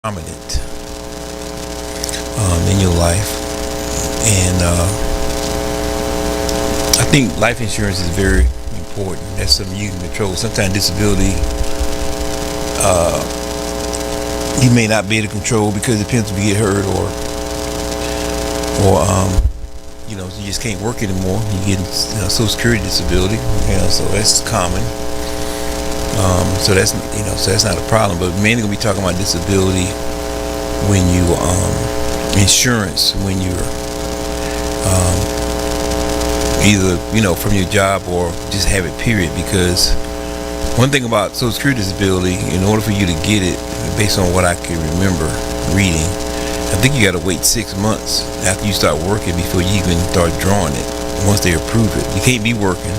prominent in your life. And I think life insurance is very important. That's something you can control. Sometimes disability, you may not be able to control because it depends if you get hurt or you just can't work anymore. You get Social Security disability, so that's common. So that's not a problem. But mainly gonna be talking about disability when you insurance when you're either from your job or just have it, period. Because one thing about Social Security disability, in order for you to get it, based on what I can remember reading, I think you got to wait 6 months after you start working before you even start drawing it. Once they approve it, you can't be working,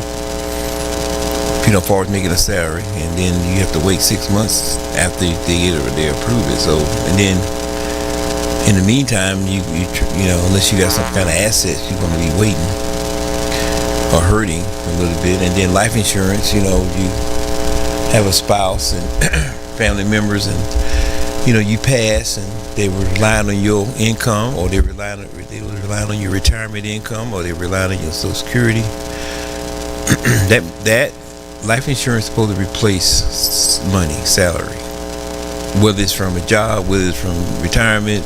far as making a salary, and then you have to wait 6 months after they approve it. So, and then in the meantime, you unless you got some kind of assets, you're going to be waiting or hurting a little bit. And then life insurance, you have a spouse and family members, and you pass, and they were relying on your income, or they were relying on your retirement income, or they were relying on your Social Security. that life insurance is supposed to replace money, salary, whether it's from a job, whether it's from retirement,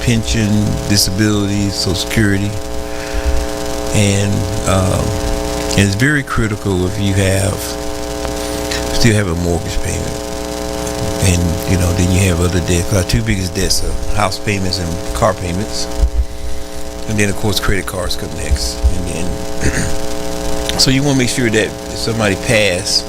pension, disability, Social Security. And it's very critical if you still have a mortgage payment, and then you have other debts. Our two biggest debts are house payments and car payments, and then of course credit cards come next. And then so you want to make sure that if somebody passed,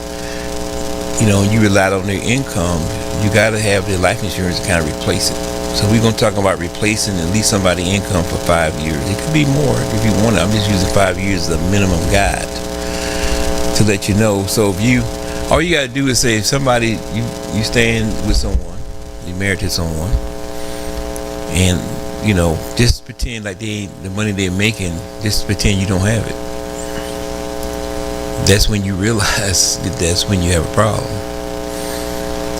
you relied on their income, you got to have their life insurance to kind of replace it. So we're going to talk about replacing at least somebody's income for 5 years. It could be more if you want it. I'm just using 5 years as a minimum guide to let you know. So all you got to do is say, if somebody, you staying with someone, you're married to someone, and just pretend like the money they're making, just pretend you don't have it. That's when you realize that's when you have a problem.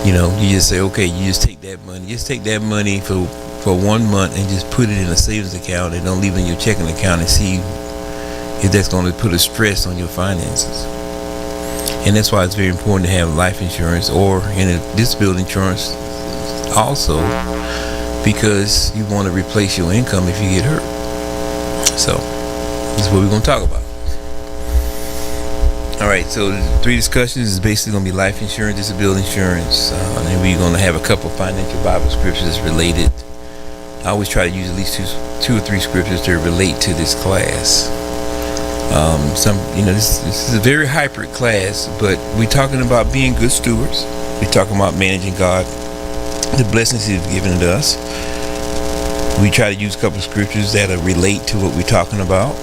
You just say, okay, you just take that money for 1 month and just put it in a savings account, and don't leave it in your checking account, and see if that's going to put a stress on your finances. And that's why it's very important to have life insurance or disability insurance also, because you want to replace your income if you get hurt. So this is what we're going to talk about. All right, so the 3 discussions is basically going to be life insurance, disability insurance, and we're going to have a couple of financial Bible scriptures related. I always try to use at least two or three scriptures to relate to this class. This is a very hybrid class, but we're talking about being good stewards. We're talking about managing God, the blessings He's given to us. We try to use a couple of scriptures that relate to what we're talking about,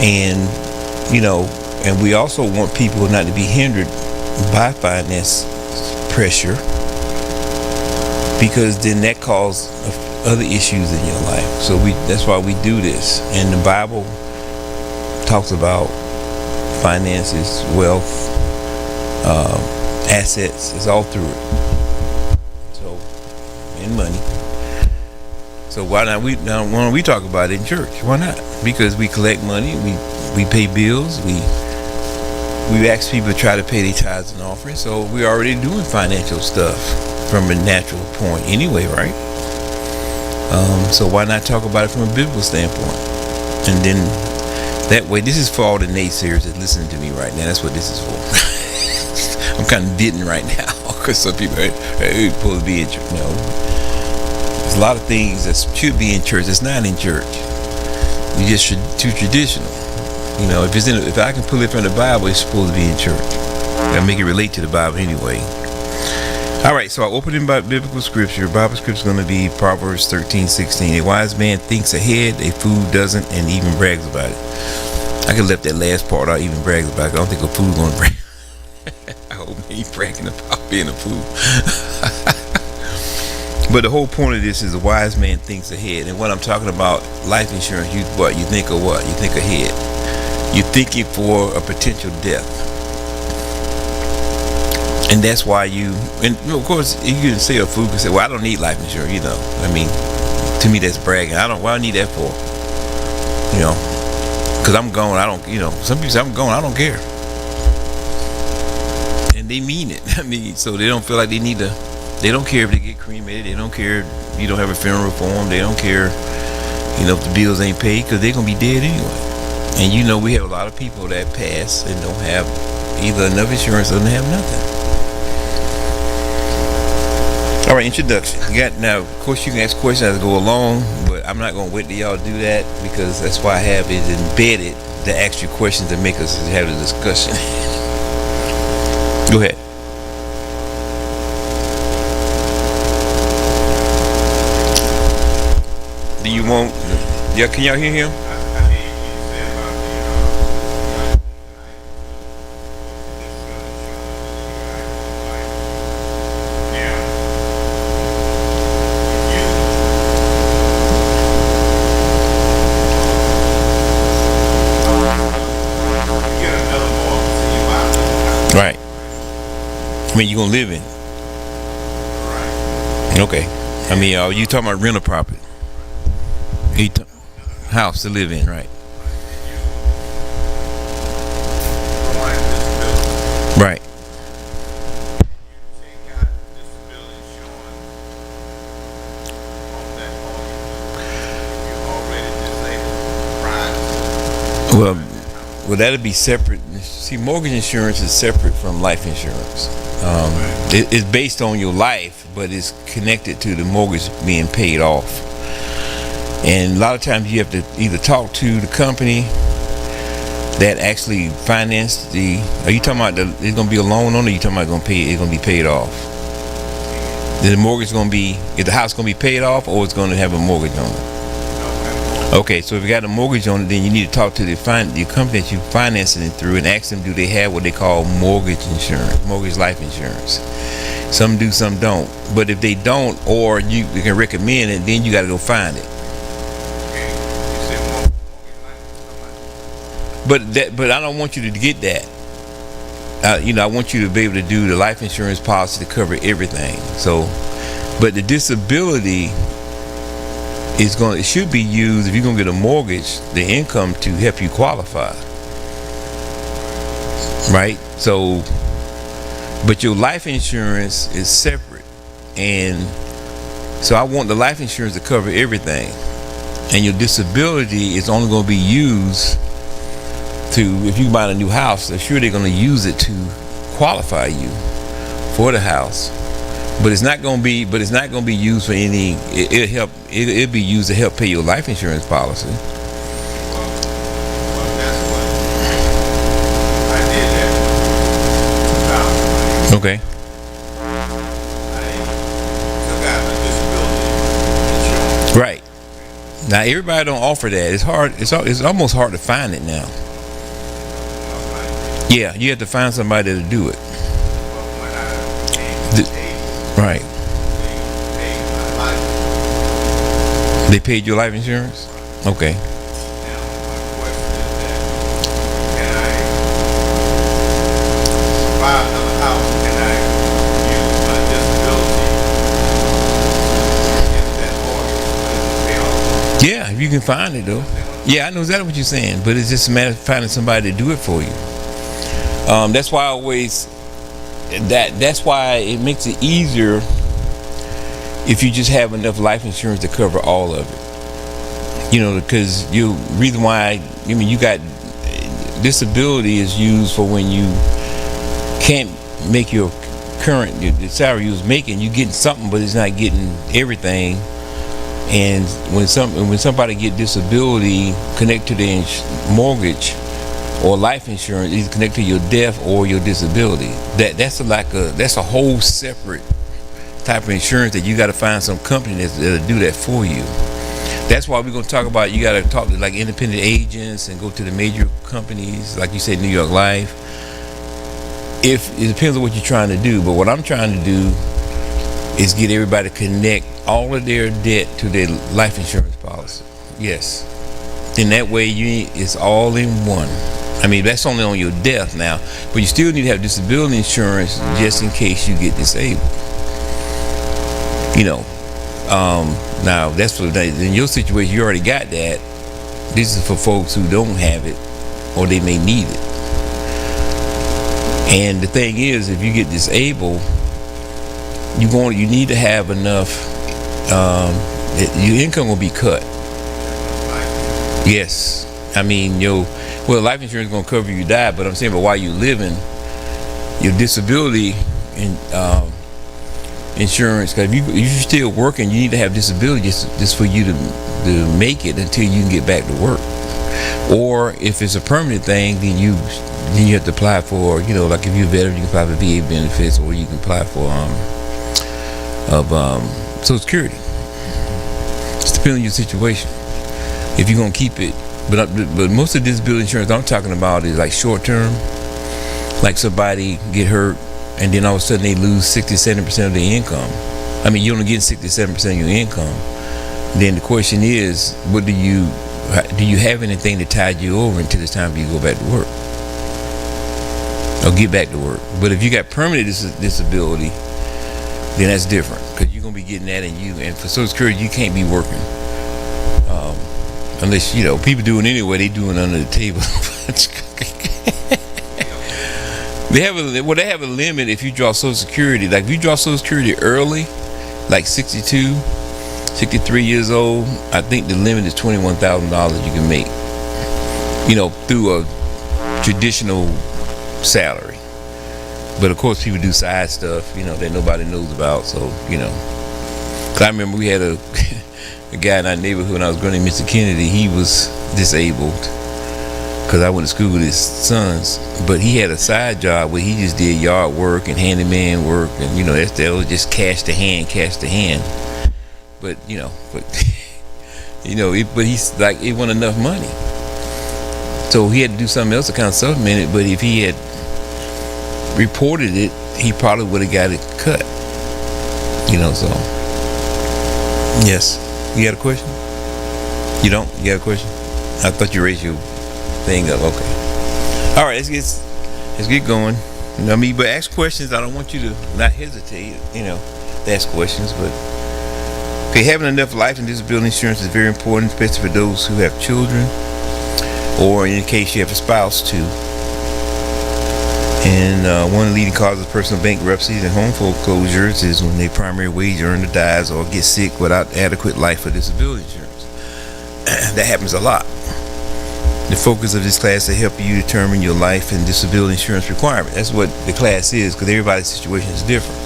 and and we also want people not to be hindered by finance pressure, because then that causes other issues in your life. So that's why we do this. And the Bible talks about finances, wealth, assets. It's all through it. So, and money. So why don't we talk about it in church? Why not? Because we collect money, we pay bills, we ask people to try to pay their tithes and offerings. So we're already doing financial stuff from a natural point anyway, right? So why not talk about it from a biblical standpoint? And then that way, this is for all the naysayers that listening to me right now. That's what this is for. I'm kind of bidding right now because some people are supposed to be in church. There's a lot of things that should be in church that's not in church. You just too traditional. If I can pull it from the Bible, it's supposed to be in church. I make it relate to the Bible anyway. All right, so I open in biblical scripture. Bible scripture is going to be Proverbs 13:16. A wise man thinks ahead, a fool doesn't, and even brags about it. I could left that last part out, even brags about it. I don't think a fool going to brag. I hope he ain't bragging about being a fool. But the whole point of this is a wise man thinks ahead. And when I'm talking about life insurance, you think of what? You think ahead. You're thinking for a potential death. And that's why and of course, you can say a fool can say, well, I don't need life insurance, I mean, to me, that's bragging. What I need that for? Because I'm gone. I don't, some people say I'm gone. I don't care. And they mean it. I mean, so they don't feel like they need to, they don't care if they get cremated. They don't care if you don't have a funeral for them. They don't care, if the bills ain't paid, because they're going to be dead anyway. And we have a lot of people that pass and don't have either enough insurance or don't have nothing. All right, introduction. Now, of course, you can ask questions as I go along, but I'm not going to wait till y'all do that, because that's why I have it embedded to ask you questions to make us have a discussion. Go ahead. Do you want? Yeah, can y'all hear him? Right. I mean, you're gonna live in. Okay. I mean, you talking about rental property? House to live in, right? Right. Well, that'd be separate. See, mortgage insurance is separate from life insurance. It's based on your life, but it's connected to the mortgage being paid off. And a lot of times you have to either talk to the company that actually financed are you talking about it's going to be a loan on it, or you talking about it's going to be paid off? The mortgage is going to be, if the house is going to be paid off, or it's going to have a mortgage on it? Okay, so if you got a mortgage on it, then you need to talk to the company that you financing it through and ask them, do they have what they call mortgage insurance, mortgage life insurance? Some do, some don't. But if they don't, or you can recommend it, then you got to go find it. But I don't want you to get that. I want you to be able to do the life insurance policy to cover everything. So, but the disability it should be used, if you're gonna get a mortgage, the income to help you qualify, right? So, but your life insurance is separate, and so I want the life insurance to cover everything, and your disability is only going to be used if you buy a new house. I'm sure they're going to use it to qualify you for the house. But it's not going to be. Used for any. It'll be used to help pay your life insurance policy. Okay. Right. Now everybody don't offer that. It's hard. It's almost hard to find it now. Yeah, you have to find somebody to do it. Right. They paid your life insurance? Okay. Yeah, if you can find it though. Yeah, I know exactly what you're saying, but it's just a matter of finding somebody to do it for you. That's why I always that's why it makes it easier if you just have enough life insurance to cover all of it. Because reason why, you got disability is used for when you can't make your the salary you was making, you getting something, but it's not getting everything. And when somebody get disability connected to their mortgage or life insurance, either connected to your death or your disability, that's a whole separate type of insurance that you got to find some company that'll do that for you. That's why we're going to talk about, you got to talk to like independent agents and go to the major companies, like you said, New York Life. If it depends on what you're trying to do, but what I'm trying to do is get everybody to connect all of their debt to their life insurance policy. Yes. In that way, it's all in one. I mean, that's only on your death now, but you still need to have disability insurance just in case you get disabled. You know, now that's what in your situation you already got that. This is for folks who don't have it or they may need it. And the thing is, if you get disabled, you need to have enough. Your income will be cut. Yes, I mean life insurance is gonna cover you die, but I'm saying, but while you're living, your disability insurance, because if you're still working, you need to have disability just for you to make it until you can get back to work. Or if it's a permanent thing, then you have to apply for, like if you're a veteran, you can apply for VA benefits, or you can apply for Social Security. It's depending on your situation. If you're gonna keep it, but most of the disability insurance I'm talking about is like short term, like somebody get hurt and then all of a sudden they lose 60-70% of their income. I mean, you're only getting 67% of your income. Then the question is, do you have anything that tied you over until it's time for you to go back to work or get back to work? But if you got permanent disability, then that's different, because you're gonna be getting that, and for Social Security you can't be working unless people do it anyway. They do it under the table. They have a limit if you draw Social Security. Like if you draw Social Security early, like 62, 63 years old, I think the limit is $21,000 you can make, through a traditional salary. But of course people do side stuff, that nobody knows about. So, 'cause I remember we had a guy in our neighborhood when I was growing up, Mr. Kennedy. He was disabled because I went to school with his sons, but he had a side job where he just did yard work and handyman work, and that was just cash to hand. But but he's like, it wasn't enough money, so he had to do something else to kind of supplement it. But if he had reported it, he probably would have got it cut. So yes. You got a question? You don't? You got a question? I thought you raised your thing up. Okay. All right, let's get going. But ask questions. I don't want you to not hesitate, to ask questions. But okay, having enough life and disability insurance is very important, especially for those who have children, or in case you have a spouse too. And one of the leading causes of personal bankruptcies and home foreclosures is when their primary wage earner dies or gets sick without adequate life or disability insurance. That happens a lot. The focus of this class is to help you determine your life and disability insurance requirement. That's what the class is, because everybody's situation is different.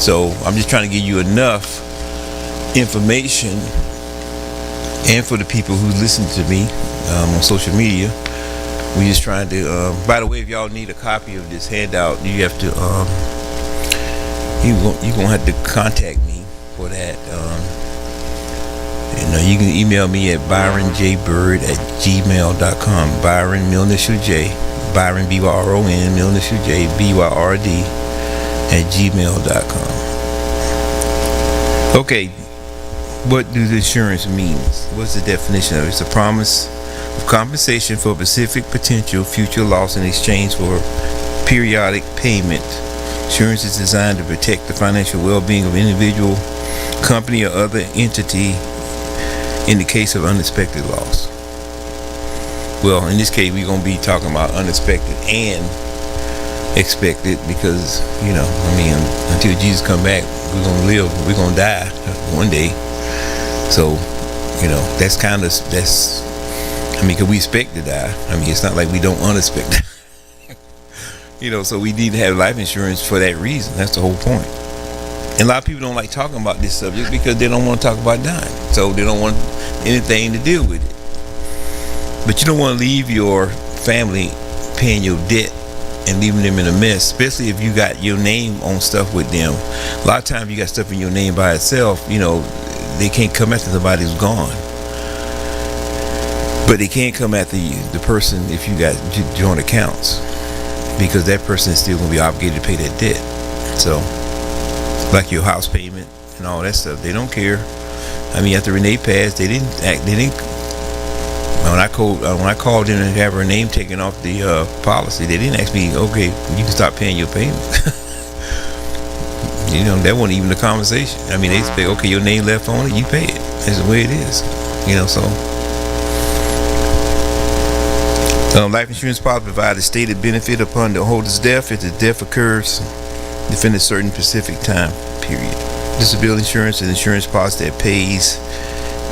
So I'm just trying to give you enough information, and for the people who listen to me on social media, we just trying to. By the way, if y'all need a copy of this handout, you have to. You're gonna have to contact me for that. And you can email me at byronjbyrd@gmail.com. Byron, middle initial J, Byron BYRON, middle initial J, BYRD @gmail.com. Okay, what does insurance mean? What's the definition of it? It's a promise of compensation for a specific potential future loss in exchange for periodic payment. Insurance is designed to protect the financial well-being of an individual, company, or other entity in the case of unexpected loss. Well, in this case, we're going to be talking about unexpected and expected, because until Jesus come back, we're going to live, we're going to die one day. So that's because we expect to die. It's not like we don't unexpect. So we need to have life insurance for that reason. That's the whole point. And a lot of people don't like talking about this subject because they don't want to talk about dying. So they don't want anything to deal with it. But you don't want to leave your family paying your debt and leaving them in a mess, especially if you got your name on stuff with them. A lot of times you got stuff in your name by itself, they can't come after somebody who's gone. But they can't come after you, the person, if you got joint accounts, because that person is still going to be obligated to pay that debt. So, like your house payment and all that stuff, they don't care. After Renee passed, they didn't. When I called in and have her name taken off the policy, they didn't ask me, okay, you can stop paying your payment. That wasn't even the conversation. I mean, they say, okay, your name left on it, you pay it. That's the way it is. So life insurance policy provides a stated benefit upon the holder's death. If the death occurs within a certain specific time period. Disability insurance is insurance policy that pays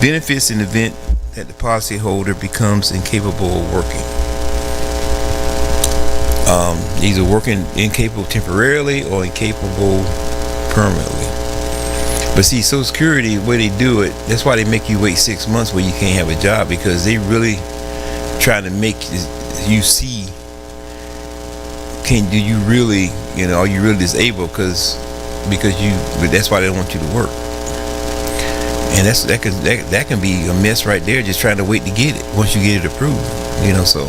benefits in the event that the policyholder becomes incapable of working. Either working incapable temporarily or incapable permanently. But see, Social Security, the way they do it, that's why they make you wait 6 months where you can't have a job, because they really trying to make you see, do you really, are you really disabled? Because that's why they don't want you to work. And that can be a mess right there, just trying to wait to get it once you get it approved. So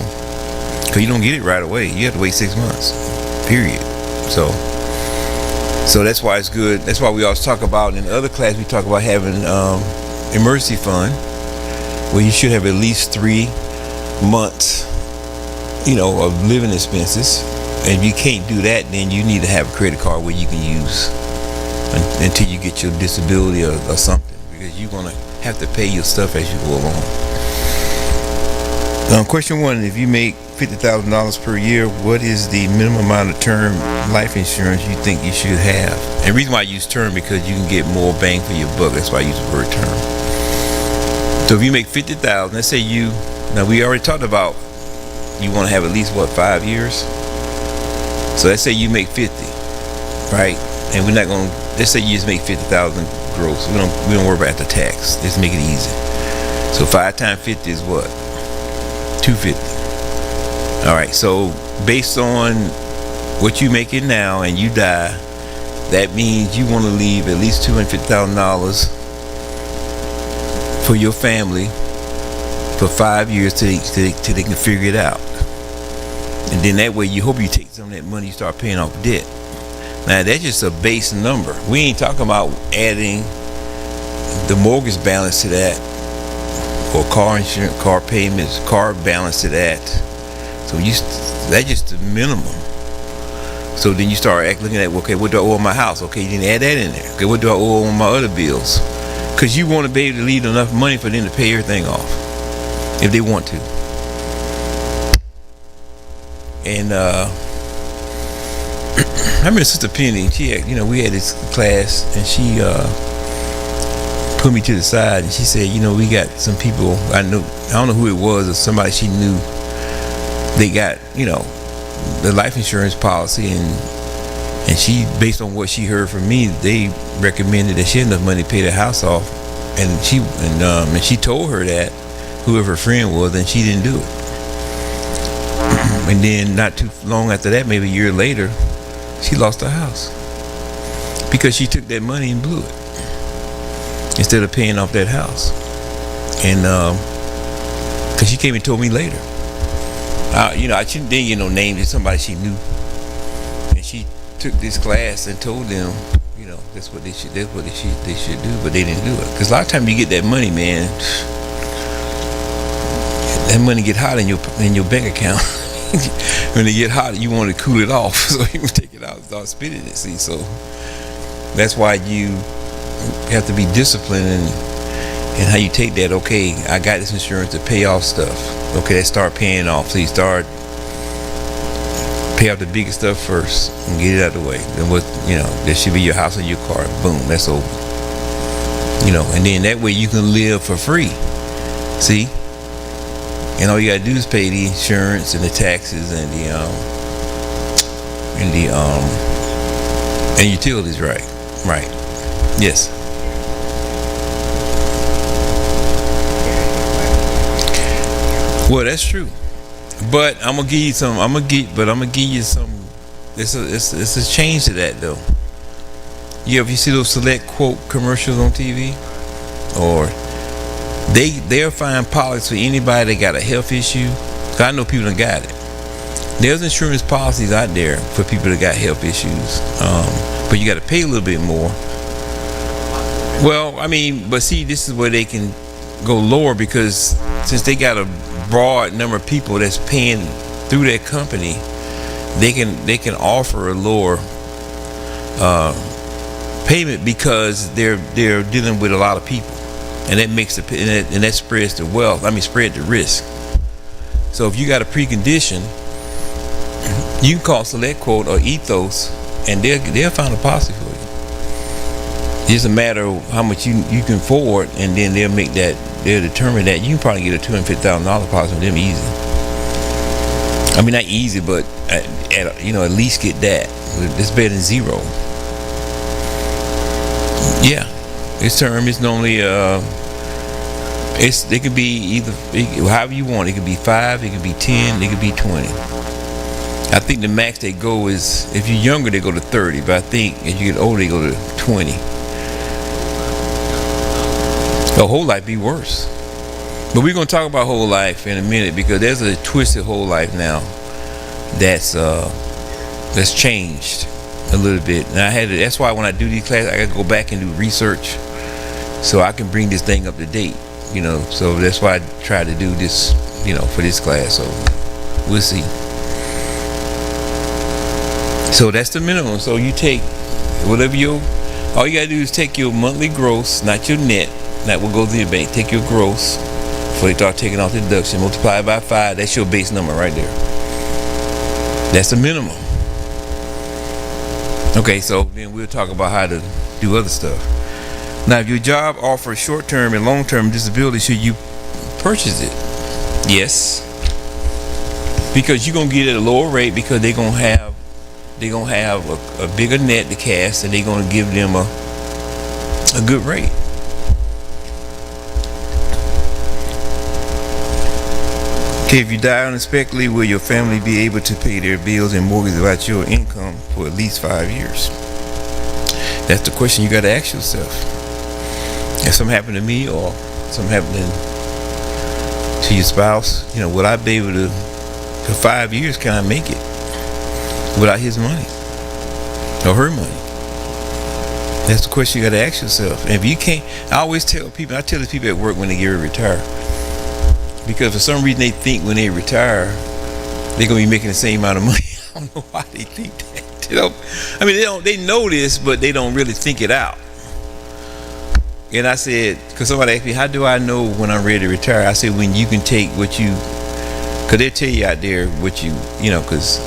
because you don't get it right away, you have to wait 6 months, period. So that's why it's good. That's why we always talk about in the other class, we talk about having emergency fund, where you should have at least 3 months, of living expenses. And if you can't do that, then you need to have a credit card where you can use until you get your disability or something, because you're gonna have to pay your stuff as you go along. Question 1: if you make $50,000 per year, what is the minimum amount of term life insurance you think you should have? And the reason why I use term, because you can get more bang for your buck. That's why I use the word term. So if you make $50,000, let's say now we already talked about you want to have at least 5 years. So let's say you make 50, right? And we're not going to, let's say you just make 50,000 gross. We don't worry about the tax. Let's make it easy. So 5 times 50 is what? 250. All right. So based on what you making now and you die, that means you want to leave at least $250,000 for your family for 5 years till they can figure it out. And then that way you hope you take some of that money, you start paying off debt. Now that's just a base number. We ain't talking about adding the mortgage balance to that, or car insurance, car payments, car balance to that. So that's just the minimum. So then you start looking at, okay, what do I owe on my house? Okay, you didn't add that in there. Okay, what do I owe on my other bills? Because you want to be able to leave enough money for them to pay everything off, if they want to. And I remember Sister Penny, we had this class, and she put me to the side, and she said, we got some people, I don't know who it was, or somebody she knew, they got, the life insurance policy, and she, based on what she heard from me, they recommended that she had enough money to pay the house off, and she told her that, whoever her friend was, and she didn't do it. And then not too long after that, maybe a year later, she lost her house because she took that money and blew it instead of paying off that house. And because she came and told me later, I didn't get no names, it's somebody she knew, and she took this class and told them, that's what they should do, but they didn't do it. Because a lot of times you get that money, man, that money get hot in your bank account. When it get hot, you want to cool it off, so you can take it out and start spending it. See, so that's why you have to be disciplined in how you take that. Okay, I got this insurance to pay off stuff. Okay, let's start paying off. So you start pay off the biggest stuff first and get it out of the way. Then there should be your house or your car. Boom, that's over. And then that way you can live for free. See. And all you gotta do is pay the insurance and the taxes and and utilities, right? Yes. Well, that's true. But I'm gonna give you some. It's a change to that though. If you see those select quote commercials on TV, or they'll find policies for anybody that got a health issue. Cause I know people that got it. There's insurance policies out there for people that got health issues, but you got to pay a little bit more. Well, but see, this is where they can go lower, because since they got a broad number of people that's paying through their company, they can offer a lower payment because they're dealing with a lot of people, and that makes and that spreads the wealth. Spread the risk. So if you got a precondition, you can call Select Quote or Ethos, and they'll find a policy for you. It's just a matter of how much you can afford, and then they'll determine that you can probably get a $250,000 policy with them easy. Not easy, but at least get that. It's better than zero. Yeah, this term is normally it could be either however you want. It could be 5, it could be 10, it could be 20. I think the max they go is, if you're younger, they go to 30, but I think as you get older, they go to 20. The whole life be worse. But we're going to talk about whole life in a minute, because there's a twisted whole life now that's changed a little bit. And that's why when I do these classes, I got to go back and do research so I can bring this thing up to date. So that's why I try to do this, for this class. So we'll see. So that's the minimum. So you take whatever all you gotta do is take your monthly gross, not your net, not what goes in your bank. Take your gross before they start taking off the deduction, multiply it by 5. That's your base number right there. That's the minimum. Okay, so then we'll talk about how to do other stuff. Now, if your job offers short-term and long-term disability, should you purchase it? Yes, because you're gonna get it at a lower rate, because they're gonna have a bigger net to cast, and they're gonna give them a good rate. Okay, if you die unexpectedly, will your family be able to pay their bills and mortgage without your income for at least 5 years? That's the question you got to ask yourself. If something happened to me, or something happening to your spouse, will I be able to, for 5 years, can I make it without his money or her money? That's the question you got to ask yourself. And if you can't, I tell the people at work when they get ready to retire, because for some reason they think when they retire they're gonna be making the same amount of money. I don't know why they think that. They know this, but they don't really think it out. And I said, because somebody asked me, how do I know when I'm ready to retire? I said, when you can take what you, because they'll tell you out there what because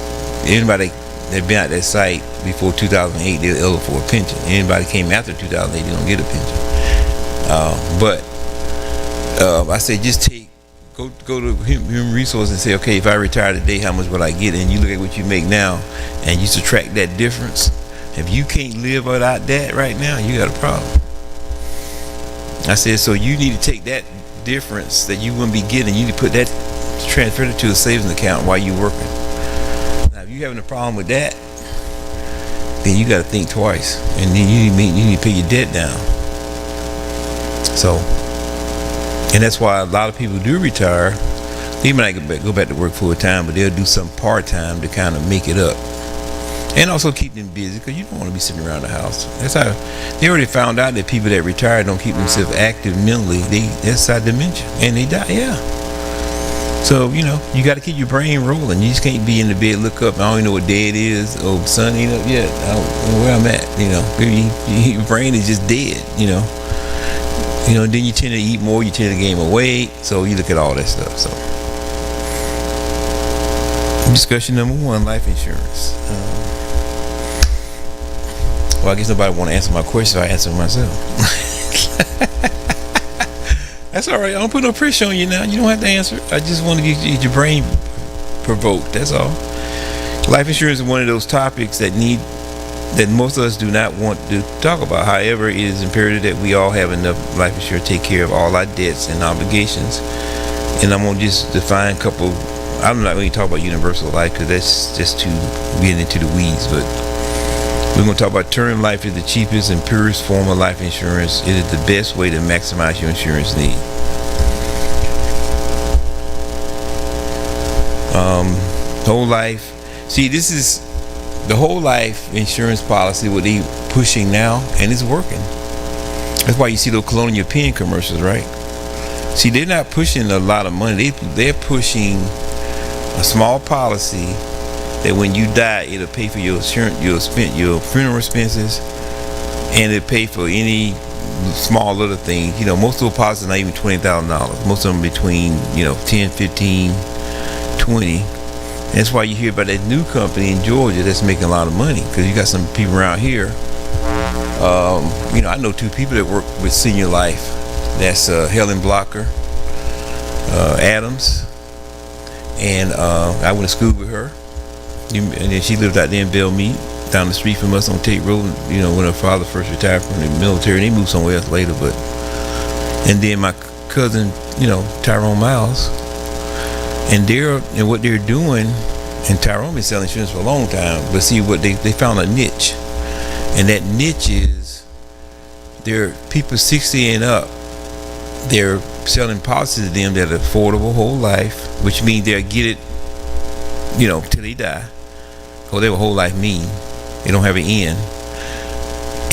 anybody that been at that site before 2008, they're eligible for a pension. Anybody came after 2008, they don't get a pension. But I said, just go to human resources and say, okay, if I retire today, how much will I get? And you look at what you make now, and you subtract that difference. If you can't live without that right now, you got a problem. I said, so you need to take that difference that you wouldn't be getting, you need to transfer it to a savings account while you're working. Now, if you're having a problem with that, then you got to think twice, and then you need to pay your debt down. So, and that's why a lot of people do retire. They might not go back to work full time, but they'll do some part time to kind of make it up, and also keep them busy, because you don't want to be sitting around the house. That's how they already found out that people that retire don't keep themselves active mentally. That's how dementia, and they die. Yeah. So you got to keep your brain rolling. You just can't be in the bed, look up, I don't even know what day it is. Oh, sun ain't up yet. I don't know where I'm at. Your brain is just dead. Then you tend to eat more, you tend to gain more weight. So you look at all that stuff. So discussion number 1, life insurance. Well, I guess nobody want to answer my question, so I answer myself. That's all right. I don't put no pressure on you now. You don't have to answer. I just want to get your brain provoked. That's all. Life insurance is one of those topics that most of us do not want to talk about. However, it is imperative that we all have enough life insurance to take care of all our debts and obligations. And I'm going to just define a couple. I'm not going to talk about universal life, because that's just too getting into the weeds. But we're going to talk about term life is the cheapest and purest form of life insurance. It is the best way to maximize your insurance need. Whole life. See, this is the whole life insurance policy, what they pushing now, and it's working. That's why you see those Colonial Penn commercials, right? See, they're not pushing a lot of money. They're pushing a small policy that when you die, it'll pay for your insurance, your funeral expenses, and it'll pay for any small little things. Most of the policies are not even $20,000. Most of them between 10, 15, 20. And that's why you hear about that new company in Georgia that's making a lot of money, because you got some people around here. I know 2 people that work with Senior Life. That's Helen Blocker Adams, and I went to school with her. And then she lived out there in Bellmead, down the street from us on Tate Road. When her father first retired from the military, and they moved somewhere else later. And then my cousin, Tyrone Miles, and what they're doing, and Tyrone been selling insurance for a long time. But see, what they found a niche, and that niche is there are people 60 and up. They're selling policies to them that are affordable whole life, which means they'll get it, till they die. Whatever whole life mean, they don't have an end.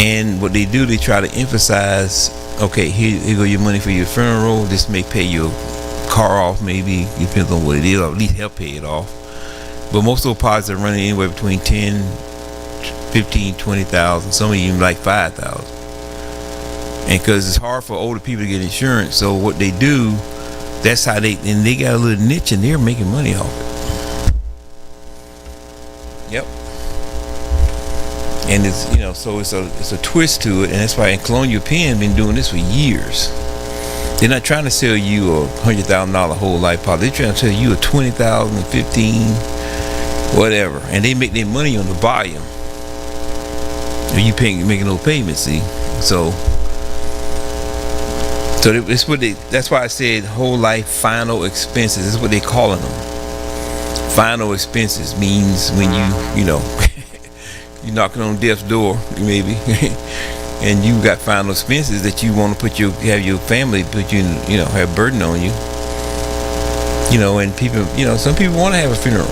And what they do, they try to emphasize, okay, here go your money for your funeral. This may pay your car off, maybe, depends on what it is, or at least help pay it off. But most of those policies are running anywhere between 10, 15, 20,000, some of even like 5,000. And because it's hard for older people to get insurance, so what they do, that's how they got a little niche, and they're making money off it. Yep. And it's so it's a twist to it, and that's why Colonial Penn been doing this for years. They're not trying to sell you a $100,000 whole life policy. They're trying to sell you a $20,000, $15,000, whatever, and they make their money on the volume. You making no payments, see. So that's why I said whole life final expenses. This is what they calling them. Final expenses means when you're knocking on death's door, maybe, and you got final expenses that you want to have your family put you in, have burden on you. And people, some people want to have a funeral.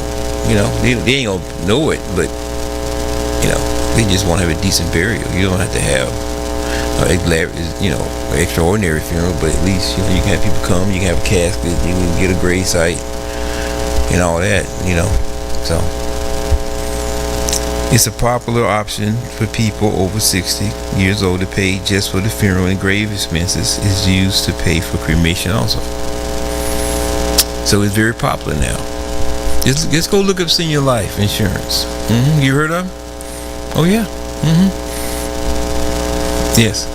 They ain't gonna know it, but they just want to have a decent burial. You don't have to have extraordinary funeral, but at least you can have people come, you can have a casket, you can get a grave site and all that, so it's a popular option for people over 60 years old to pay just for the funeral, and grave expenses is used to pay for cremation also. So it's very popular now. Just go look up Senior Life Insurance. You heard of them? Oh yeah. Yes.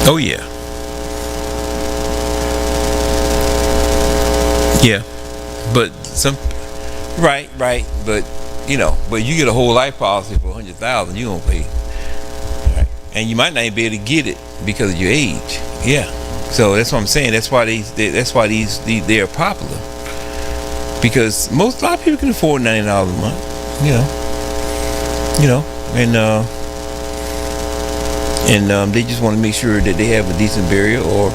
Oh yeah. Yeah. But right, but but you get a whole life policy for $100,000, you gonna pay. Right. And you might not even be able to get it because of your age. Yeah. So that's what I'm saying. That's why they are popular. Because a lot of people can afford $90 a month, and they just want to make sure that they have a decent burial, or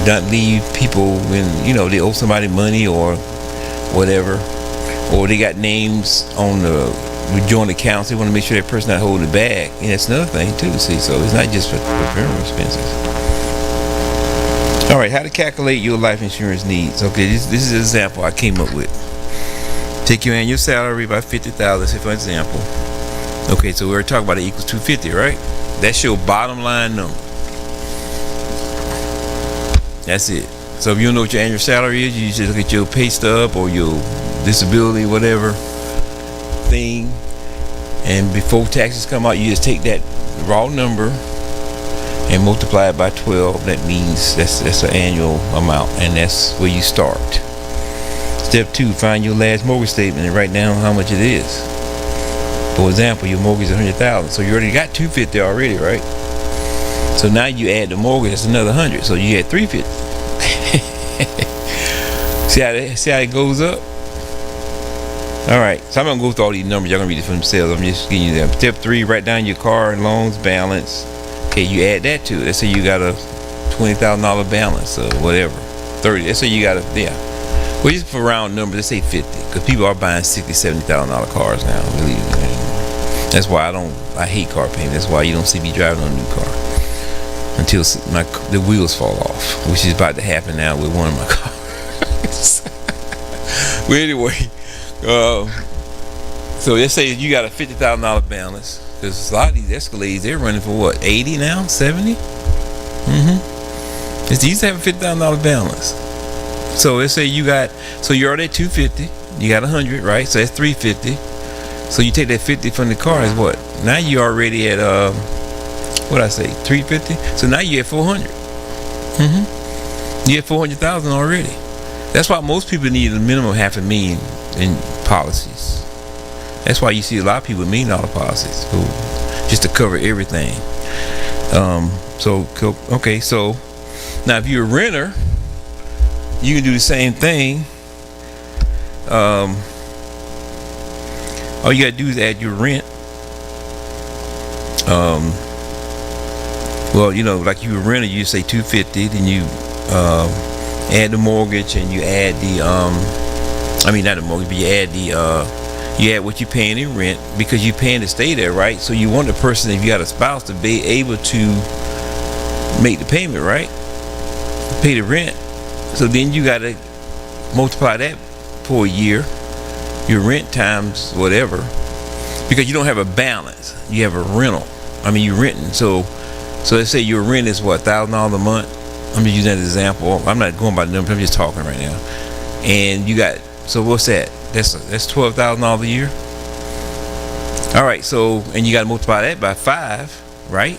not leave people when they owe somebody money or whatever, or they got names on the joint accounts. They want to make sure that person not holding the bag, and that's another thing too. See, so it's not just for funeral expenses. All right, how to calculate your life insurance needs. Okay, this is an example I came up with. Take your annual salary by $50,000, say for example. Okay, so we were talking about it equals $250, right? That's your bottom line number. That's it. So if you don't know what your annual salary is, you just look at your pay stub or your disability, whatever thing, and before taxes come out, you just take that raw number and multiply it by 12. That means that's an annual amount, and that's where you start. Step 2, find your last mortgage statement and write down how much it is. For example, your mortgage is $100,000, so you already got $250 already, right? So now you add the mortgage, that's another $100, so you had $350. See how it goes up? All right, so I'm gonna go through all these numbers. Y'all gonna read it for themselves. I'm just giving you them. Step 3, write down your car and loans balance. Okay, you add that to it. Let's say you got a $20,000 balance or whatever. 30. Let's say you got well, just for round numbers, let's say 50, because people are buying $60,000, $70,000 cars now. Really, That's why I hate car payment. That's why you don't see me driving on a new car until the wheels fall off, which is about to happen now with one of my cars. Well, anyway, so let's say you got a $50,000 balance, because a lot of these Escalades, they're running for what, 80 now, 70? It's easy to have a $50,000 balance. So let's say you're already at 250, you got 100, right? So that's 350. So you take that 50 from the car is what? Now you're already at what I say, 350. So now you're at 400. You're at 400,000 already. That's why most people need a minimum $500,000 in policies. That's why you see a lot of people with $1 million policies, just to cover everything. So now if you're a renter, you can do the same thing. All you gotta do is add your rent. Well, like you a renter, you say 250, then you add the mortgage, and you add the not the mortgage, but you add what you're paying in rent, because you're paying to stay there, right? So you want the person, if you got a spouse, to be able to make the payment, right? Pay the rent. So then you gotta multiply that for a year, your rent times whatever, because you don't have a balance. You have a rental. You're renting. So let's say your rent is what, $1,000 a month. I'm just using that as an example. I'm not going by the numbers. I'm just talking right now. And you got, so what's that? That's $12,000 a year. All right. So, and you got to multiply that by 5, right?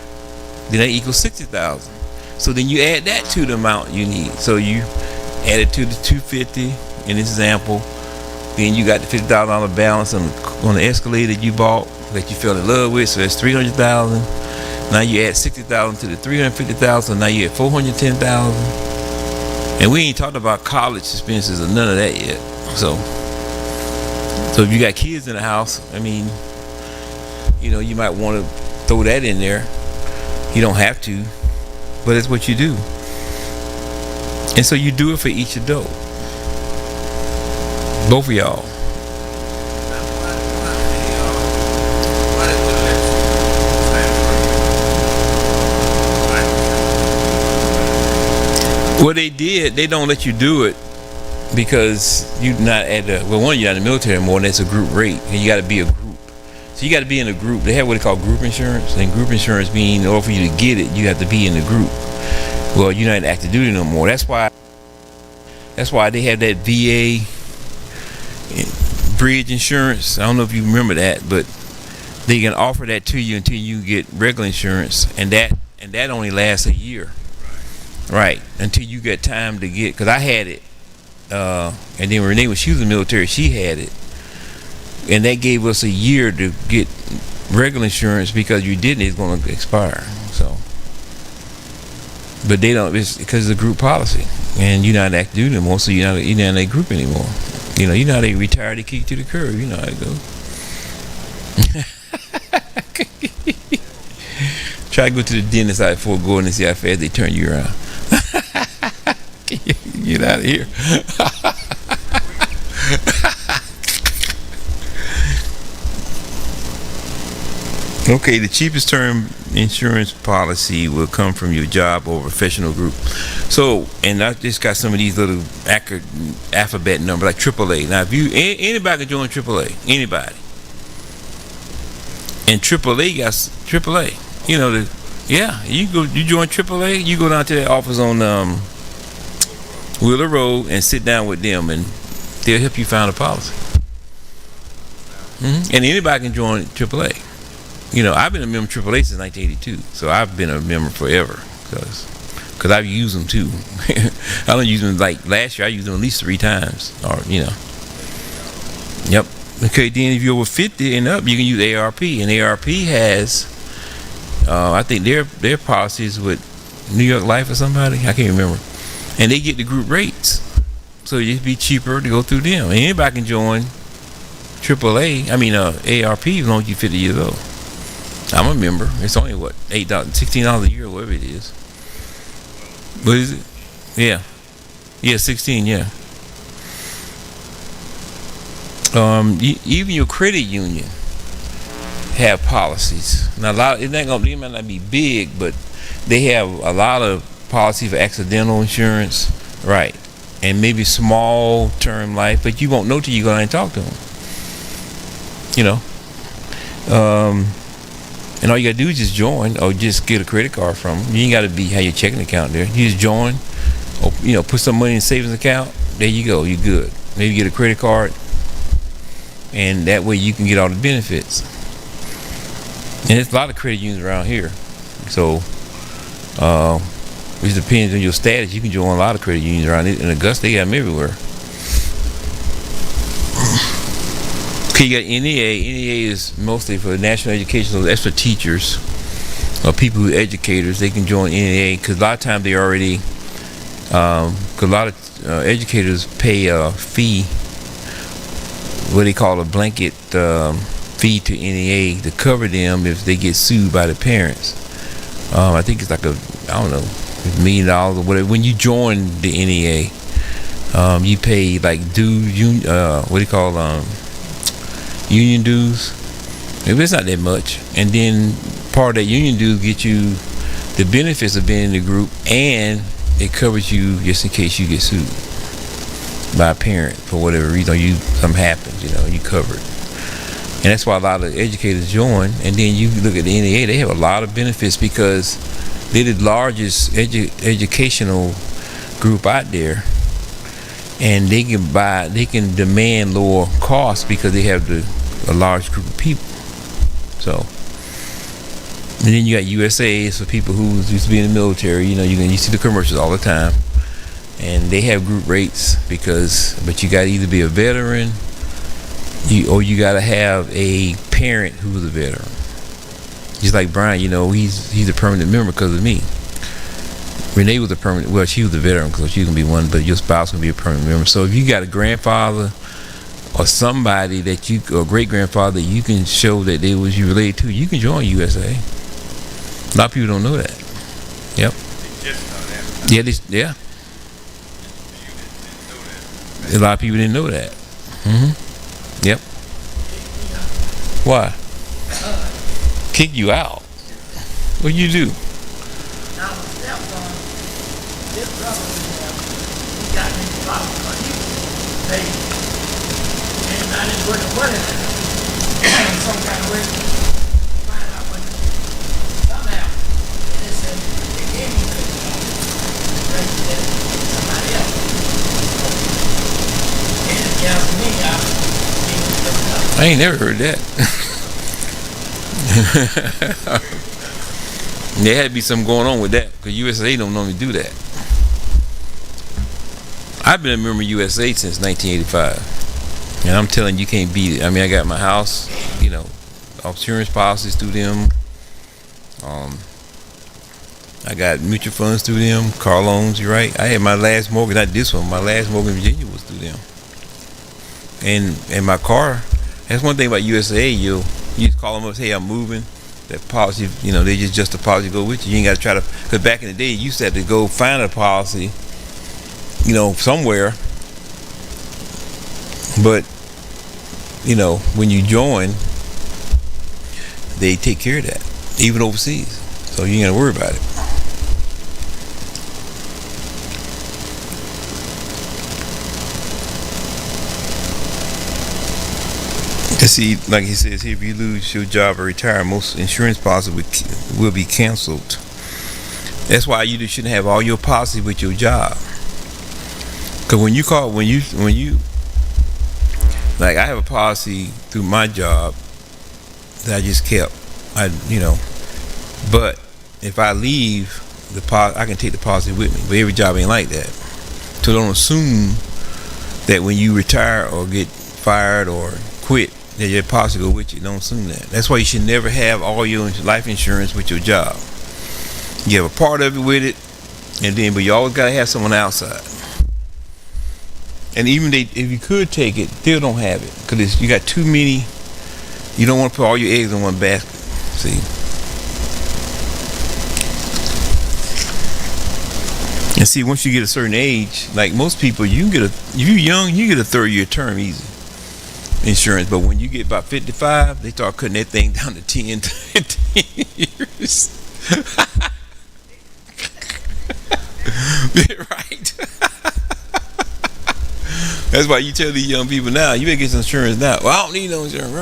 Then that equals 60,000. So then you add that to the amount you need. So you add it to the 250 in this example. Then you got the $50,000 balance on the Escalade that you bought, that you fell in love with. So that's 300,000. Now you add 60,000 to the 350,000. Now you at 410,000. And we ain't talking about college expenses or none of that yet. So if you got kids in the house, you might want to throw that in there. You don't have to, but it's what you do. And so you do it for each adult. Both of y'all. Well, they don't let you do it because you're not you're not in the military anymore, and that's a group rate, and you got to be a group. So you got to be in a group. They have what they call group insurance, and group insurance means in order for you to get it, you have to be in the group. Well, you're not in active duty no more. That's why they have that VA bridge insurance. I don't know if you remember that, but they can offer that to you until you get regular insurance, and that only lasts a year. Right, until you get time to get, because I had it, and then Renee, when she was in the military, she had it, and that gave us a year to get regular insurance, because you didn't, it's going to expire. So, but they don't, it's because it's a group policy, and you're not active duty anymore, so you're not in a group anymore. You're not a retired, they kick you to the curb. You know how it goes. Try to go to the dentist out before going and see how fast they turn you around. Get out of here. Okay, the cheapest term insurance policy will come from your job or professional group. So, and I just got some of these little alphabet numbers like AAA. Now, if anybody can join AAA, anybody. And AAA got AAA. You join AAA. You go down to that office on Wheeler Road and sit down with them, and they'll help you find a policy. And anybody can join AAA. I've been a member of AAA since 1982, so I've been a member forever because I've used them too. I don't use them like last year. I used them at least 3 times, Yep. Okay, then if you're over 50 and up, you can use ARP, and ARP has, I think their policies with New York Life or somebody, I can't remember, and they get the group rates, so it'd be cheaper to go through them. And anybody can join AAA. ARP as long as you're 50 years old. I'm a member. It's only $8, $16 a year, or whatever it is. What is it? Yeah, 16. Yeah. Even your credit union have policies. Now, they might not be big, but they have a lot of policy for accidental insurance, right? And maybe small term life, but you won't know till you go out and talk to them. You know, and all you gotta do is just join, or just get a credit card from them. You ain't gotta have your checking account there. You just join, or put some money in a savings account. There you go, you're good. Maybe get a credit card, and that way you can get all the benefits. And there's a lot of credit unions around here, so it depends on your status. You can join a lot of credit unions around in Augusta. They got them everywhere. Okay, you got NEA. NEA is mostly for national education, so that's for teachers or people who are educators. They can join NEA because a lot of times they already, because a lot of educators pay a fee, what they call a blanket fee to NEA to cover them if they get sued by the parents. I think it's like $1 million or whatever. When you join the NEA, you pay like dues, union dues. Maybe it's not that much, and then part of that union dues get you the benefits of being in the group, and it covers you just in case you get sued by a parent for whatever reason, or something happens. You covered, and that's why a lot of educators join. And then you look at the NEA; they have a lot of benefits because they're the largest educational group out there, and they can demand lower costs because they have a large group of people. So, and then you got USA for people who used to be in the military. You see the commercials all the time, and they have group rates but you got to either be a veteran, or you got to have a parent who's a veteran. Just like Brian, he's a permanent member because of me. Renee was she was a veteran, so she can be one, but your spouse can be a permanent member. So if you got a grandfather or somebody or great grandfather that you can show that they was you related to, you can join USA. A lot of people don't know that. Yep. Yeah. A lot of people didn't know that. Yep. Why? Kick you out? What'd you do? I didn't work the money some kind of way. Find out what somehow. And they said they gave me somebody else. And it counts to me, I ain't never heard that. There had to be something going on with that, because USA don't normally do that. I've been a member of USA since 1985. And I'm telling you, can't beat it. I mean, I got my house, insurance policies through them. I got mutual funds through them, car loans, you're right. I had my last mortgage, not this one, my last mortgage in Virginia was through them. And my car, that's one thing about USA, you just call them up and say, hey, I'm moving. That policy, they just a policy to go with you. You ain't got to try to, because back in the day, you used to have to go find a policy, somewhere. But, when you join, they take care of that, even overseas. So you ain't got to worry about it. See, like he says here, if you lose your job or retire, most insurance policies will be canceled. That's why you shouldn't have all your policies with your job. Because when you like, I have a policy through my job that I just kept. But if I leave I can take the policy with me. But every job ain't like that. So don't assume that when you retire or get fired or quit, that your policy go with you. Don't assume that. That's why you should never have all your life insurance with your job. You have a part of it with it, but you always gotta have someone outside. And even if you could take it, still don't have it, because you got too many. You don't want to put all your eggs in one basket. See. And see, once you get a certain age, like most people, if you're young, you get a 3rd-year term easy. insurance. But when you get about 55, they start cutting that thing down to 10 years. Right. That's why you tell these young people now, you better get some insurance now. Well, I don't need no insurance.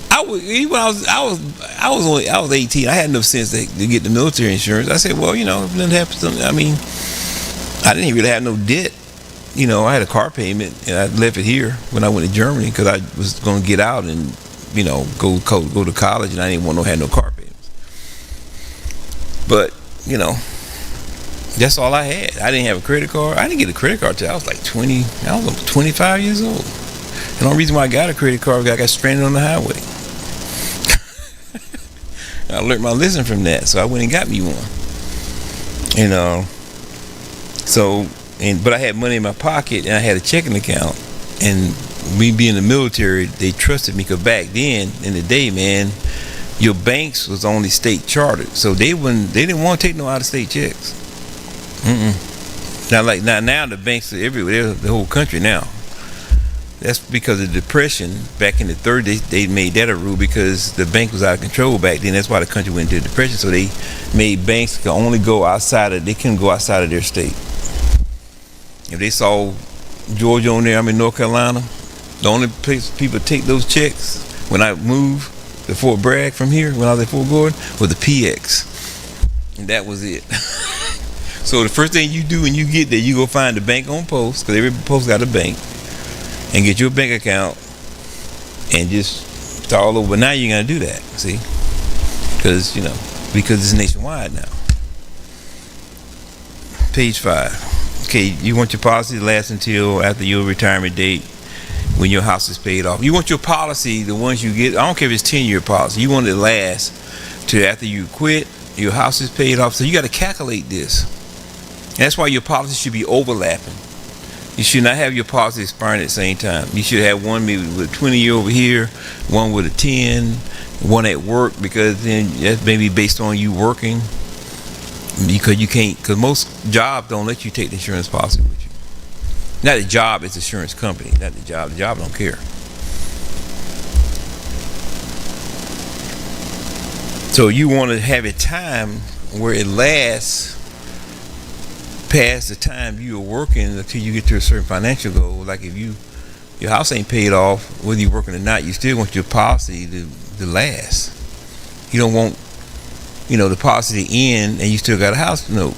I was 18. I had enough sense to get the military insurance. I said, well, if nothing happens to me, I mean, I didn't really have no debt. I had a car payment, and I left it here when I went to Germany because I was going to get out and, go to college, and I didn't want to have no car payments. But, that's all I had. I didn't have a credit card. I didn't get a credit card till I was like 20. I was 25 years old. And the only reason why I got a credit card was I got stranded on the highway. I learned my lesson from that, so I went and got me one. But I had money in my pocket, and I had a checking account. And me being in the military, they trusted me, because back then in the day, man, your banks was only state chartered, so they didn't want to take no out of state checks. Now the banks are everywhere, the whole country now. That's because of the Depression back in the 30s. They made that a rule because the bank was out of control back then. That's why the country went into depression. So they made banks can only go they couldn't go outside of their state. If they saw Georgia on there, I'm in North Carolina, the only place people take those checks when I moved to Fort Bragg from here, when I was at Fort Gordon, was the PX. And that was it. So the first thing you do when you get there, you go find the bank on post, because every post got a bank, and get your bank account and just start all over. But now you ain't gotta do that, see? Because it's nationwide now. Page 5. Okay, you want your policy to last until after your retirement date, when your house is paid off. You want your policy, the ones you get, I don't care if it's 10-year policy, you want it to last till after you quit, your house is paid off. So you got to calculate this. And that's why your policy should be overlapping. You should not have your policy expiring at the same time. You should have one maybe with a 20-year over here, one with a 10, one at work, because then that's maybe based on you working. Because most jobs don't let you take the insurance policy with you. Not the job, it's the insurance company. Not the job. The job don't care. So you want to have a time where it lasts past the time you are working until you get to a certain financial goal. Like if your house ain't paid off, whether you're working or not, you still want your policy to last. You don't want the policy to end and you still got a house note.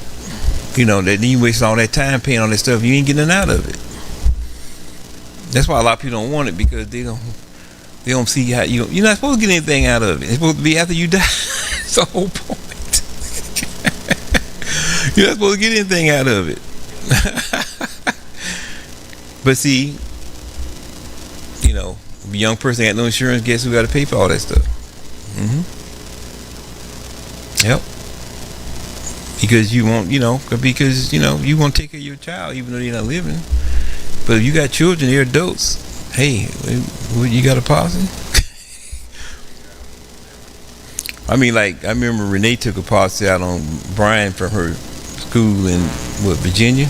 That you waste all that time paying all that stuff, you ain't getting out of it. That's why a lot of people don't want it, because they don't see how you're not supposed to get anything out of it. It's supposed to be after you die. That's the whole point. You're not supposed to get anything out of it. But see, if a young person got no insurance, guess who got to pay for all that stuff? Yep. Because you want, you want to take care of your child even though they're not living. But if you got children, they're adults. Hey, you got a policy? I mean, I remember Renee took a policy out on Brian from her school in Virginia.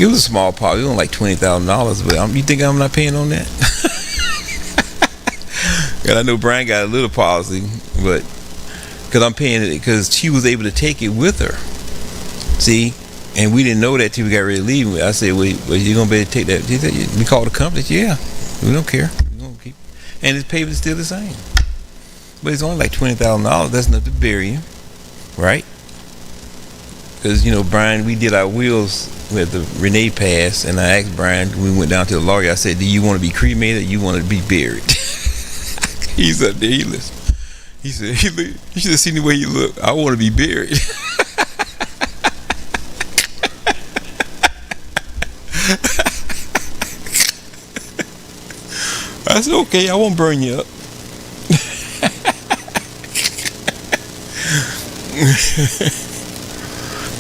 It was a small policy. It was only like $20,000, but you think I'm not paying on that? And I know Brian got a little policy, but because I'm paying it because she was able to take it with her. See, and we didn't know that till we got ready to leave. I said, "Well, you gonna be able to take that?" She said, "We called the company." Yeah, we don't care. We gonna keep, and his payment's still the same. But it's only like $20,000. That's enough to bury him, right? Because Brian, we did our wills with the Renee pass, and I asked Brian. We went down to the lawyer. I said, "Do you want to be cremated or you want to be buried?" He's up there. He listened. He said, "You should have seen the way you look. I want to be buried." I said, "Okay, I won't burn you up."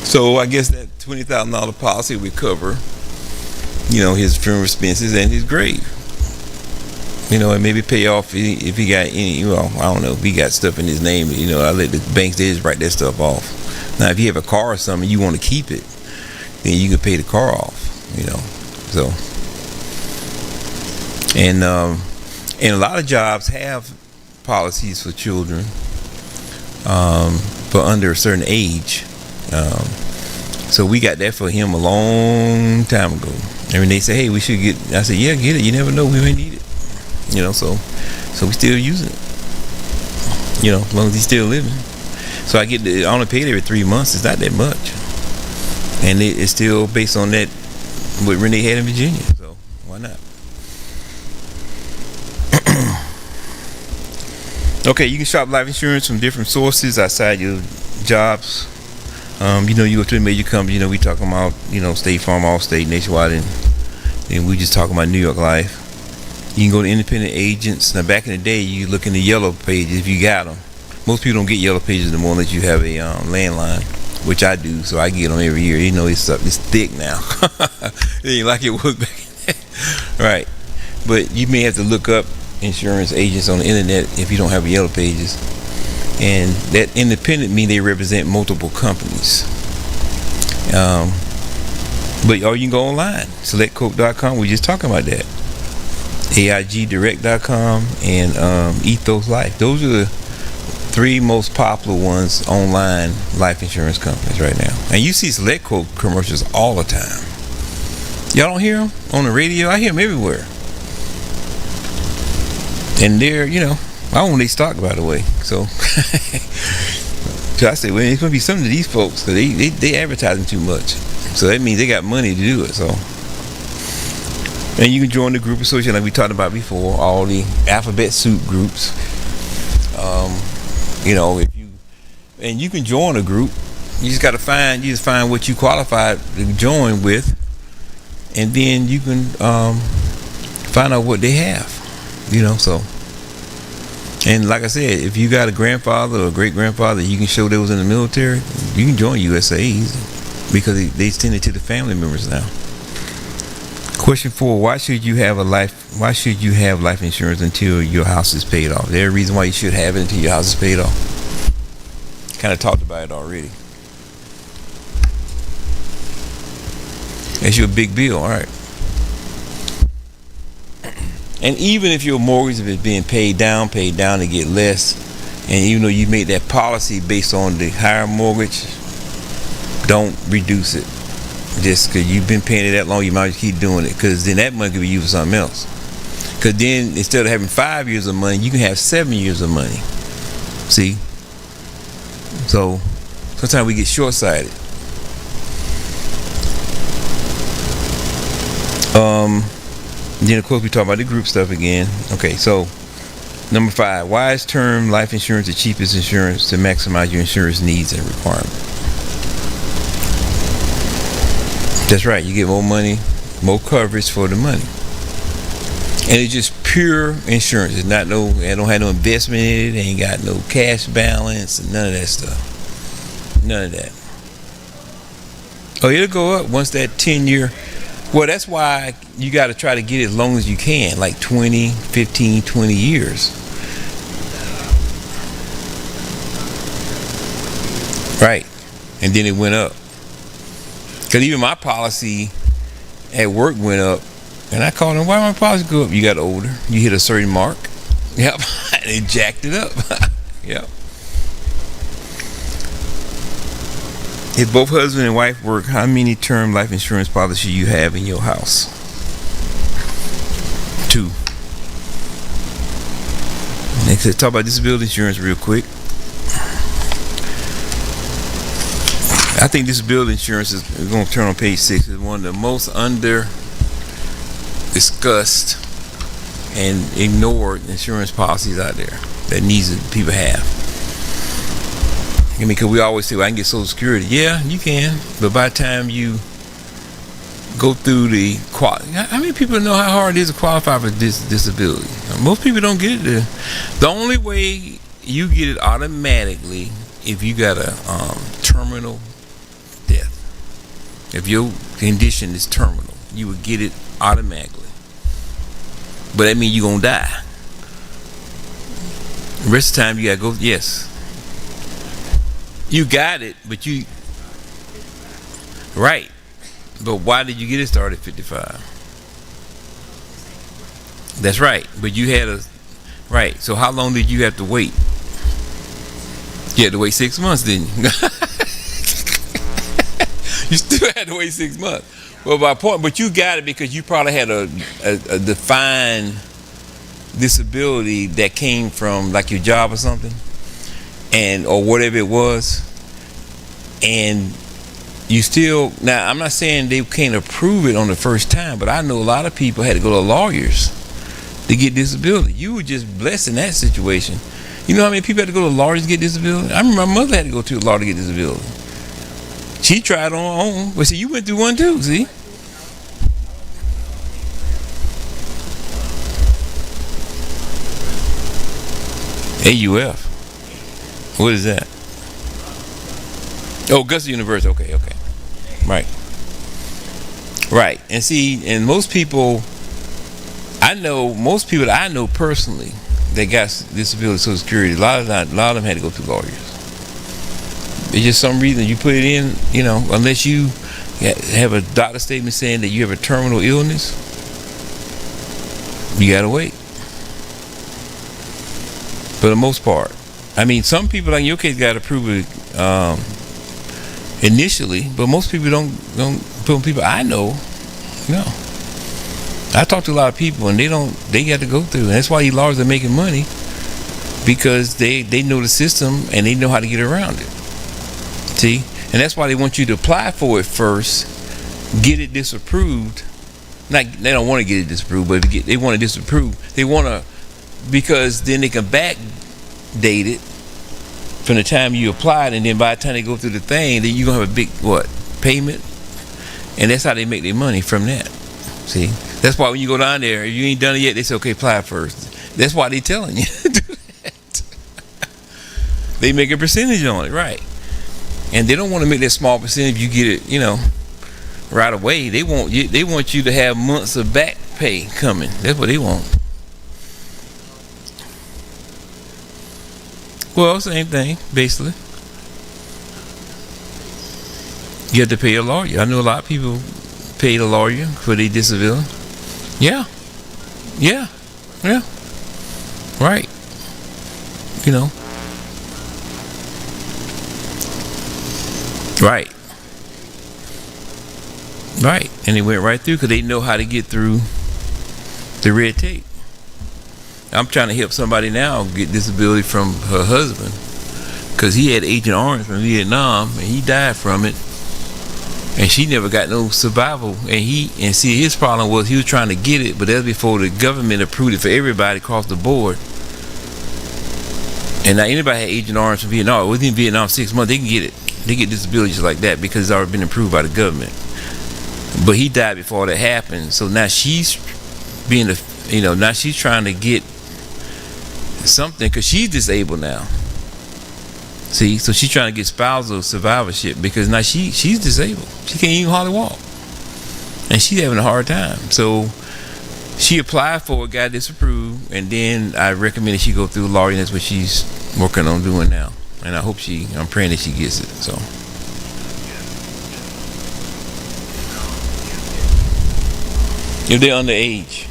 So I guess that $20,000 policy would cover, his funeral expenses and his grave. And maybe pay off if he got any. Well, I don't know if he got stuff in his name. I let the banks, they just write that stuff off. Now, if you have a car or something, you want to keep it, then you can pay the car off. So, and And a lot of jobs have policies for children, for under a certain age. So we got that for him a long time ago. And when they say, hey, we should get, I said, yeah, get it. You never know, we may need it. So we still using it. As long as he's still living. So I only paid every 3 months. It's not that much. And it's still based on that, what Renee had in Virginia. So why not? Okay, you can shop life insurance from different sources outside your jobs. You go to a major company, we talking about, State Farm, Allstate, Nationwide, and we just talking about New York Life. You can go to independent agents. Now, back in the day, you look in the yellow pages if you got them. Most people don't get yellow pages anymore unless you have a landline, which I do, so I get them every year. It's thick now. It ain't like it was back then. Right. But you may have to look up insurance agents on the internet if you don't have yellow pages. And that independent mean they represent multiple companies. Or you can go online, selectquote.com. We're just talking about that. AIGdirect.com and Ethos Life. Those are the 3 most popular ones online life insurance companies right now. And you see Select Quote commercials all the time. Y'all don't hear them on the radio? I hear them everywhere. And they're, I own their stock, by the way. So, I say, well, it's going to be something to these folks because they advertising too much. So that means they got money to do it. So, and you can join the group association like we talked about before, all the alphabet soup groups. And you can join a group. You just got to find what you qualified to join with, and then you can find out what they have. So. And like I said, if you got a grandfather or a great grandfather, you can show they was in the military. You can join USA easy because they extend it to the family members now. Question 4: Why should you have life insurance until your house is paid off? There's a reason why you should have it until your house is paid off. Kind of talked about it already. That's your big bill, all right. And even if your mortgage is being paid down to get less, and even though you made that policy based on the higher mortgage, don't reduce it. Just because you've been paying it that long, you might just keep doing it, because then that money could be used for something else. Because then instead of having 5 years of money, you can have 7 years of money. See? So sometimes we get short-sighted. Then of course we talk about the group stuff again. Okay, so number 5: why is term life insurance the cheapest insurance to maximize your insurance needs and requirements? That's right, you get more money, more coverage for the money. And it's just pure insurance. It's not it don't have no investment in it, ain't got no cash balance and none of that stuff. None of that. Oh, it'll go up once that 10-year. Well, that's why you got to try to get it as long as you can, like 20, 15, 20 years. Right. And then it went up. Because even my policy at work went up. And I called them, why my policy go up? You got older. You hit a certain mark. Yep. They jacked it up. Yep. If both husband and wife work, how many term life insurance policies you have in your house? 2. Next, let's talk about disability insurance real quick. I think disability insurance is going to turn on page 6 is one of the most under discussed and ignored insurance policies out there that people have. I mean, because we always say, well, I can get Social Security. Yeah, you can. But by the time you go through how many people know how hard it is to qualify for disability? Most people don't get it. The only way you get it automatically if you got a terminal death. If your condition is terminal, you would get it automatically. But that means you're going to die. The rest of the time you got to go, yes. You got it, but right. But why did you get it started at 55? That's right. But you had a right. So how long did you have to wait? You had to wait 6 months, didn't you? You still had to wait 6 months. Well, my point, but you got it because you probably had a defined disability that came from like your job or something, and or whatever it was, and you still. Now, I'm not saying they can't approve it on the first time, but I know a lot of people had to go to lawyers to get disability. You were just blessed in that situation. You know how many people had to go to lawyers to get disability? I remember my mother had to go to a lawyer to get disability. She tried on her own. But see, you went through one too, see? AUF. What is that? Oh, Augusta University. Okay. Right. Right. And see, and most people that I know personally that got disability Social Security, a lot of them had to go through lawyers. It's just some reason you put it in, unless you have a doctor statement saying that you have a terminal illness, you gotta wait. For the most part. I mean, some people, like in your case, got to prove it initially, but most people don't. People I know, no. I talk to a lot of people, and they got to go through, and that's why these lawyers are making money, because they know the system and they know how to get around it. See, and that's why they want you to apply for it first, get it disapproved. Not they don't want to get it disapproved, but they want to disapprove. They want to, because then they can backdate it from the time you applied, and then by the time they go through the thing, then you're gonna have a big payment, and that's how they make their money from that. See, that's why when you go down there, if you ain't done it yet, they say, okay, apply first. That's why they telling you to do that. They make a percentage on it, right? And they don't want to make that small percentage. You get it, right away. They want you to have months of back pay coming. That's what they want. Well, same thing, basically. You have to pay a lawyer. I know a lot of people pay a lawyer for their disability. Yeah. Right. Right. And they went right through because they know how to get through the red tape. I'm trying to help somebody now get disability from her husband because he had Agent Orange from Vietnam and he died from it, and she never got no survival. And see, his problem was he was trying to get it, but that's before the government approved it for everybody across the board. And now anybody had Agent Orange from Vietnam, within Vietnam 6 months, they can get it. They get disability just like that because it's already been approved by the government. But he died before that happened. So now she's now she's trying to get something because she's disabled now. See, so she's trying to get spousal survivorship because now she's disabled. She can't even hardly walk, and she's having a hard time. So she applied for it, got disapproved, and then I recommended she go through a lawyer, and that's what she's working on doing now. And I'm praying that she gets it. So. If they're underage,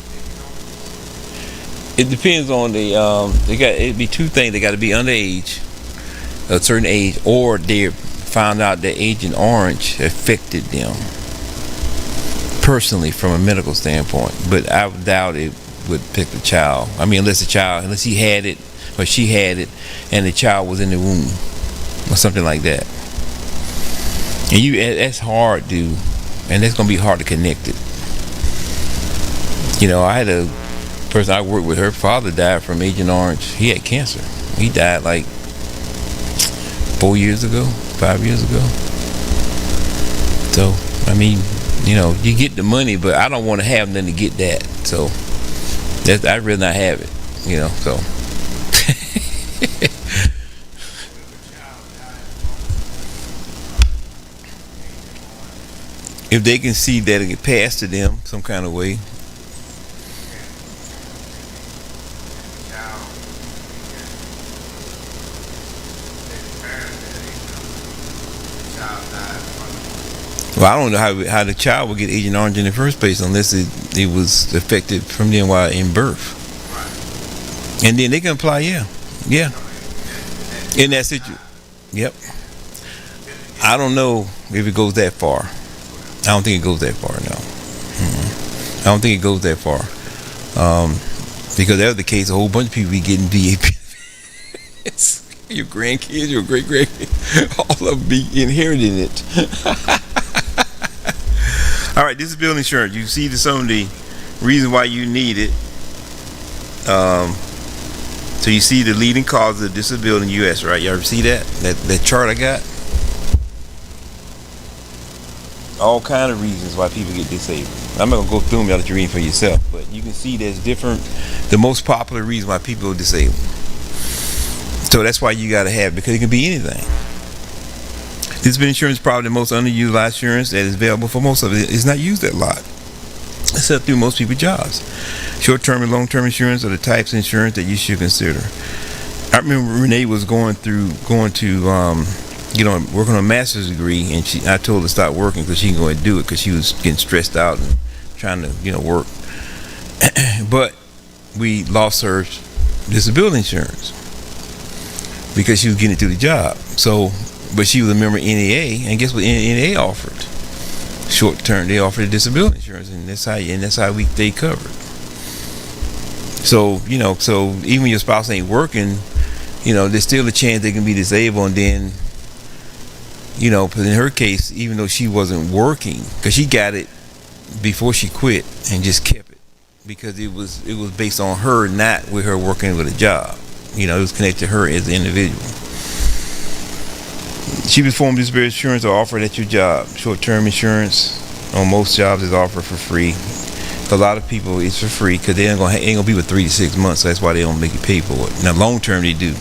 it depends on it'd be two things. They got to be underage, a certain age, or they found out that Agent Orange affected them personally from a medical standpoint. But I doubt it would pick the child. I mean, unless he had it or she had it, and the child was in the womb or something like that. And that's hard, dude, and that's gonna be hard to connect it. I had a person I worked with, her father died from Agent Orange. He had cancer. He died like 5 years ago. So, I mean, you get the money, but I don't want to have nothing to get that. So, I'd rather not have it, so. If they can see that it get passed to them some kind of way. Well, I don't know how the child would get Agent Orange in the first place unless it was affected from them while in birth. And then they can apply, yeah. In that situation. Yep. I don't know if it goes that far. I don't think it goes that far, no. I don't think it goes that far. Because that was the case, a whole bunch of people be getting VA benefits. Your grandkids, your great-grandkids, all of them be inheriting it. All right, disability insurance. You see some of the reasons why you need it. So you see the leading causes of disability in the U.S., right? You ever see that chart I got? All kind of reasons why people get disabled. I'm not gonna go through them. I'll let you read for yourself. But you can see there's different. The most popular reason why people are disabled. So that's why you gotta have, because it can be anything. Disability insurance is probably the most underutilized insurance that is available for most of it. It's not used that lot, except through most people's jobs. Short-term and long-term insurance are the types of insurance that you should consider. I remember Renee was going to work on a master's degree, and I told her to stop working because she can go and do it because she was getting stressed out and trying to work. But we lost her disability insurance because she was getting it through the job. So, but she was a member of NAA, and guess what NAA offered? Short term, they offered disability insurance, and that's how we stay covered. So so even when your spouse ain't working, there's still a chance they can be disabled, and then but in her case, even though she wasn't working, because she got it before she quit and just kept it because it was based on her, not with her working with a job. It was connected to her as an individual. Cheapest form of disability insurance are offered at your job. Short-term insurance on most jobs is offered for free. For a lot of people, it's for free because they ain't gonna be with 3 to 6 months. So that's why they don't make you pay for it. Now, long-term they do.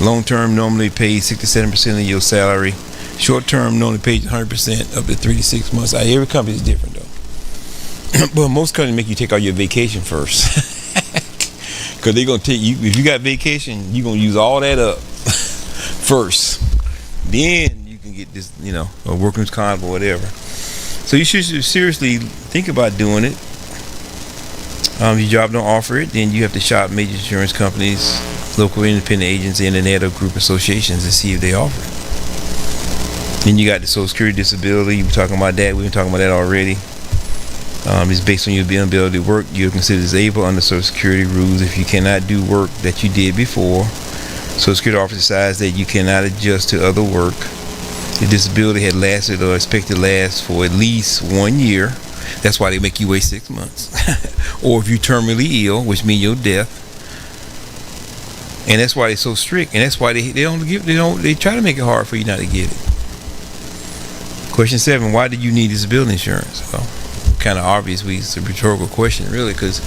Long-term normally pays 67% of your salary. Short-term normally pays 100% up to 3 to 6 months. Every company is different though. But most companies make you take out your vacation first. Because they're gonna take you, if you got vacation, you're gonna use all that up first. Then you can get this, a workman's comp or whatever. So you should seriously think about doing it. If your job don't offer it, then you have to shop major insurance companies, local independent agents, internet or group associations to see if they offer it. Then you got the Social Security disability. We're talking about that. We've been talking about that already. It's based on your inability to work. You're considered disabled under Social Security rules if you cannot do work that you did before. Social Security office decides that you cannot adjust to other work. The disability had lasted or expected to last for at least 1 year. That's why they make you wait 6 months. Or if you're terminally ill, which means your death. And that's why they're so strict. And that's why they try to make it hard for you not to get it. Question 7, why do you need disability insurance? Well, kind of obvious. It's a rhetorical question, really, because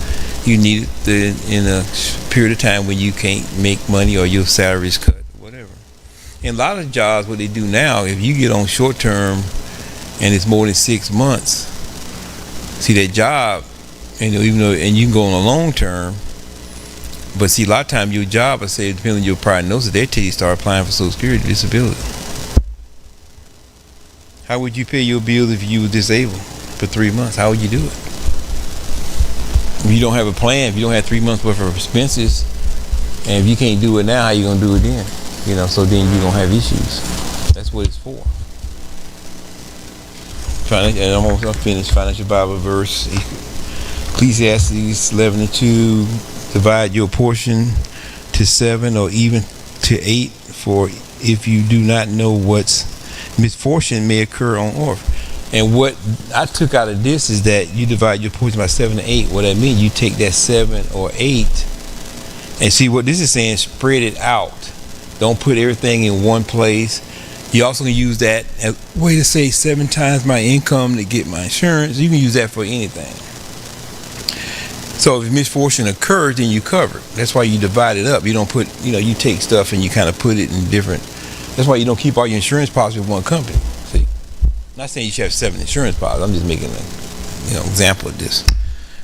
you need it in a period of time when you can't make money or your salary is cut, whatever. In a lot of jobs, what they do now, if you get on short term and it's more than 6 months, see that job, and you can go on a long term, but see a lot of times your job, I say, depending on your prognosis, they tell you start applying for Social Security disability. How would you pay your bills if you were disabled for 3 months? How would you do it? If you don't have a plan, if you don't have 3 months worth of expenses, and if you can't do it now, how you gonna do it then? So then you're gonna have issues. That's what it's for. And I'm finished. Financial Bible verse, Ecclesiastes 11:2. Divide your portion to 7 or even to 8, for if you do not know what's misfortune may occur on earth. And what I took out of this is that you divide your portion by 7 to 8. What that means, you take that 7 or 8 and see what this is saying, spread it out. Don't put everything in one place. You also can use that as a way to say 7 times my income to get my insurance. You can use that for anything. So if misfortune occurs, then you cover it. That's why you divide it up. You don't put, you take stuff and you kind of put it in different. That's why you don't keep all your insurance policies with one company. See, I'm not saying you should have 7 insurance policies. I'm just making an example of this.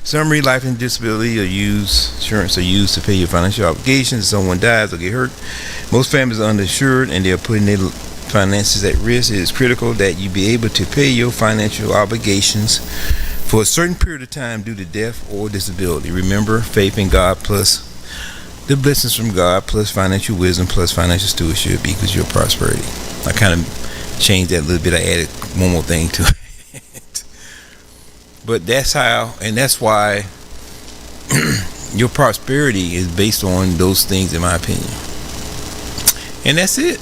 Summary: life and disability insurance are used to pay your financial obligations if someone dies or get hurt. Most families are underinsured and they are putting their finances at risk. It is critical that you be able to pay your financial obligations for a certain period of time due to death or disability. Remember, faith in God plus the blessings from God plus financial wisdom plus financial stewardship equals your prosperity. I kind of changed that a little bit. I added one more thing to it. But that's how, and that's why your prosperity is based on those things, in my opinion. And that's it.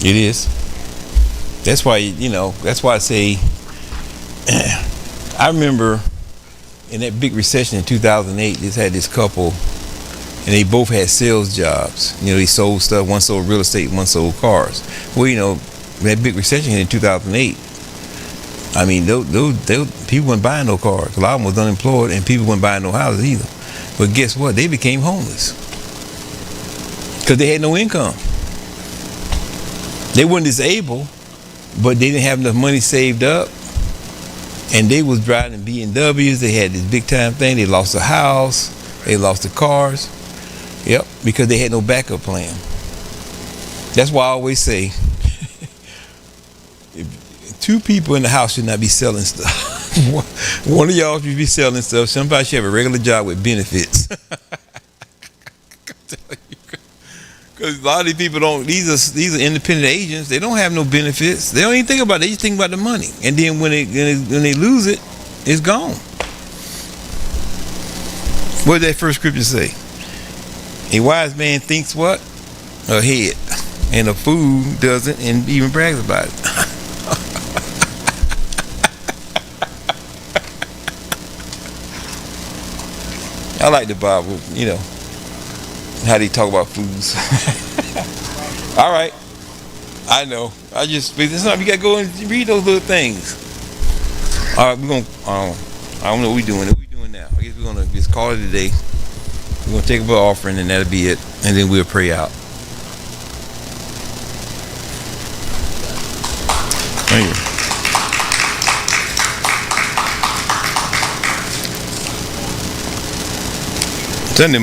It is. That's why, that's why I say, I remember in that big recession in 2008, just had this couple, and they both had sales jobs. They sold stuff. One sold real estate, one sold cars. Well, that big recession in 2008, I mean, people weren't buying no cars. A lot of them was unemployed, and people weren't buying no houses either. But guess what? They became homeless because they had no income. They weren't disabled, but they didn't have enough money saved up, and they was driving BMWs. They had this big time thing. They lost a house. They lost the cars. Yep, because they had no backup plan. That's why I always say, two people in the house should not be selling stuff. One of y'all should be selling stuff. Somebody should have a regular job with benefits. Because a lot of these people don't. These are independent agents. They don't have no benefits. They don't even think about it. They just think about the money. And then when they lose it, it's gone. What did that first scripture say? A wise man thinks what? Ahead. And a fool doesn't and even brags about it. I like the Bible, how they talk about fools. All right. I know. But sometimes you got to go and read those little things. All right, we're going to, I don't know what we're doing. What are we doing now? I guess we're going to just call it a day. We're going to take up an offering, and that'll be it. And then we'll pray out. Thank you. Sunday